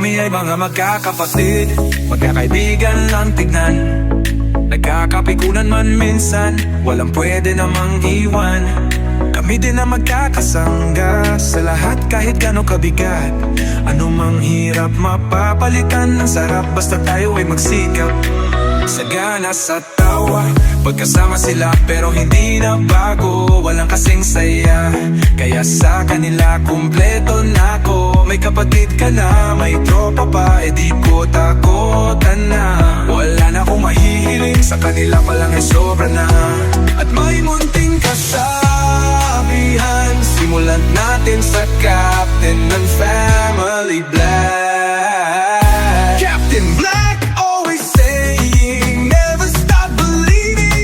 Kami ay mga magkakapatid, magkakaibigan lang tignan. Nagkakapikunan man minsan, walang pwede namang iwan. Kami din na magkakasangga sa lahat kahit gano'ng kabigat. Anumang hirap mapapalitan ng sarap basta tayo ay magsikap. Sagana sa tawa, pagkasama sila pero hindi na bago. Walang kasing saya, kaya sa kanila kumpleto na ako. May kapatid ka na, may tropa pa, di ko takotan na. Wala na akong mahihiling, sa kanila pa lang ay sobra na. At may munting kasabihan, simulan natin sa captain ng family blast.